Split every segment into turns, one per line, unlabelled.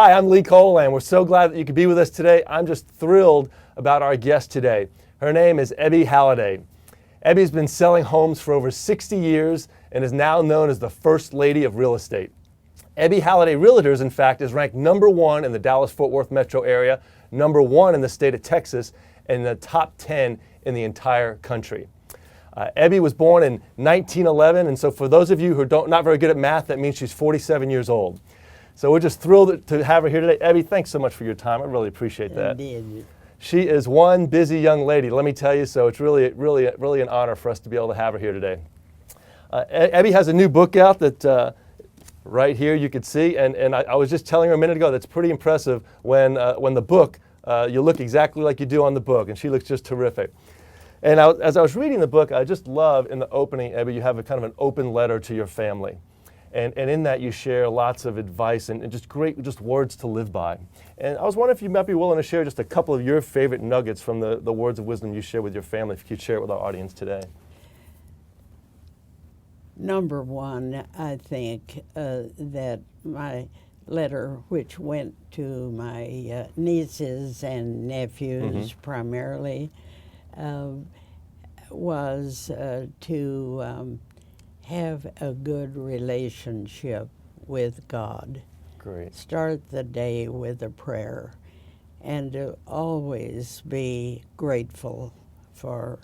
Hi, I'm Lee Colan. We're so glad that you could be with us today. I'm just thrilled about our guest today. Her name is Ebby Halliday. Ebby's been selling homes for over 60 years and is now known as the First Lady of Real Estate. Ebby Halliday Realtors, in fact, is ranked #1 in the Dallas-Fort Worth metro area, #1 in the state of Texas, and in the top 10 in the entire country. Ebby was born in 1911, and so for those of you who are not very good at math, that means she's 47 years old. So we're just thrilled to have her here today. Ebby, thanks so much for your time. I really appreciate that.
Indeed.
She is one busy young lady, let me tell you, so it's really an honor for us to be able to have her here today. Ebby has a new book out that right here you can see, and I was just telling her a minute ago that's pretty impressive when the book, you look exactly like you do on the book, and she looks just terrific. And as I was reading the book, I just love in the opening, Ebby, you have a kind of an open letter to your family. And in that you share lots of advice and just great words to live by. And I was wondering if you might be willing to share just a couple of your favorite nuggets from the words of wisdom you share with your family, if you could share it with our audience today.
Number one, I think that my letter, which went to my nieces and nephews primarily, was to have a good relationship with God.
Great.
Start the day with a prayer and to always be grateful for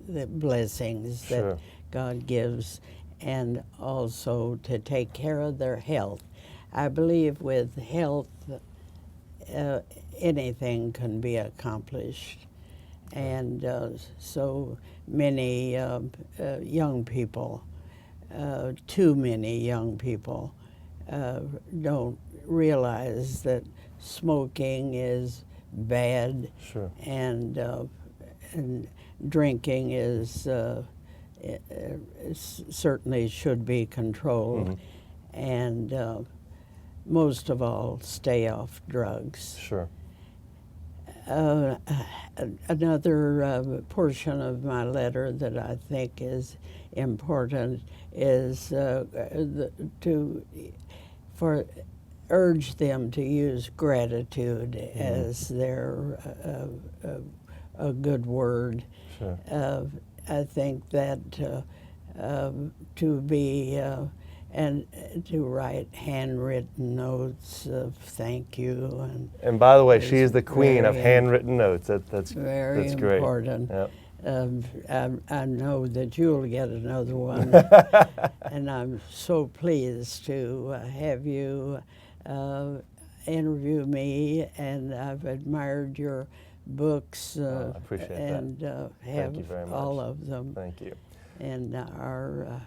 the blessings that God gives, and also to take care of their health. I believe with health, anything can be accomplished. And so many young people, too many young people, don't realize that smoking is bad, and drinking is certainly should be controlled, and most of all, stay off drugs.
Sure.
Another portion of my letter that I think is important is urge them to use gratitude as their a good word.
Sure.
I think that to be and to write handwritten notes of thank you.
And by the way, she is the queen of handwritten notes. That's
very
great.
important.
Yep.
I know that you'll get another one, and I'm so pleased to have you interview me, and I've admired your books
I appreciate
and
that.
have
Thank you very much.
all of them.
Thank you.
In our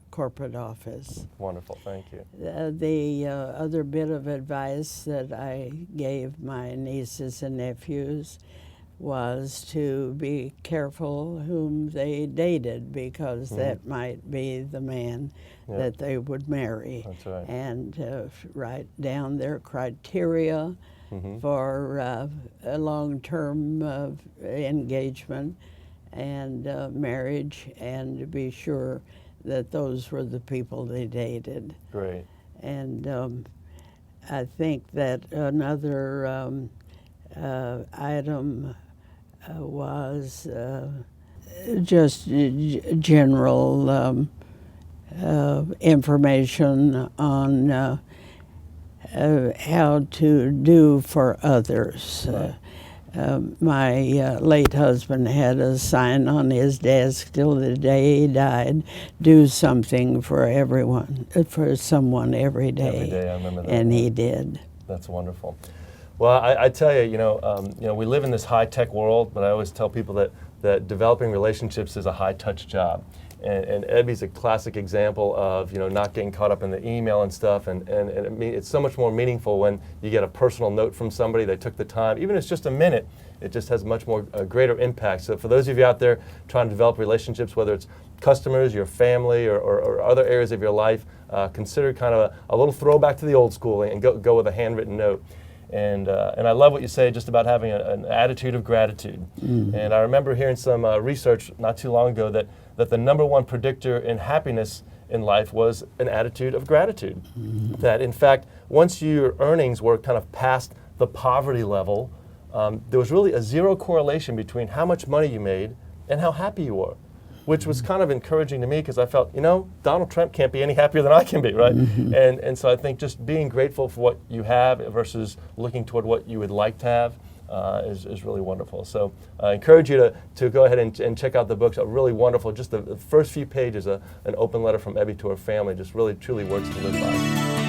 corporate office.
Wonderful, thank you.
The other bit of advice that I gave my nieces and nephews was to be careful whom they dated, because that might be the man that they would marry.
That's right.
And write down their criteria for a long-term engagement and marriage, and to be sure that those were the people they dated.
Great.
And I think that another item was just general information on how to do for others.
Right.
My late husband had a sign on his desk till the day he died: do something for everyone, for someone every day.
Every day, I remember that.
And he did.
That's wonderful. Well, I tell you, you know, we live in this high-tech world, but I always tell people that developing relationships is a high-touch job. And Ebby's a classic example of, you know, not getting caught up in the email and stuff, and it's so much more meaningful when you get a personal note from somebody. They took the time, even if it's just a minute, it just has much more greater impact. So for those of you out there trying to develop relationships, whether it's customers, your family, or other areas of your life, consider kind of a little throwback to the old school and go with a handwritten note. And I love what you say just about having an attitude of gratitude. And I remember hearing some research not too long ago that the #1 predictor in happiness in life was an attitude of gratitude. That in fact, once your earnings were kind of past the poverty level, there was really a zero correlation between how much money you made and how happy you were, which was kind of encouraging to me because I felt, Donald Trump can't be any happier than I can be, right? And so I think just being grateful for what you have versus looking toward what you would like to have is really wonderful. So I encourage you to go ahead and check out the books. Really wonderful. Just the first few pages, an open letter from Ebby to her family, just really truly words to live by.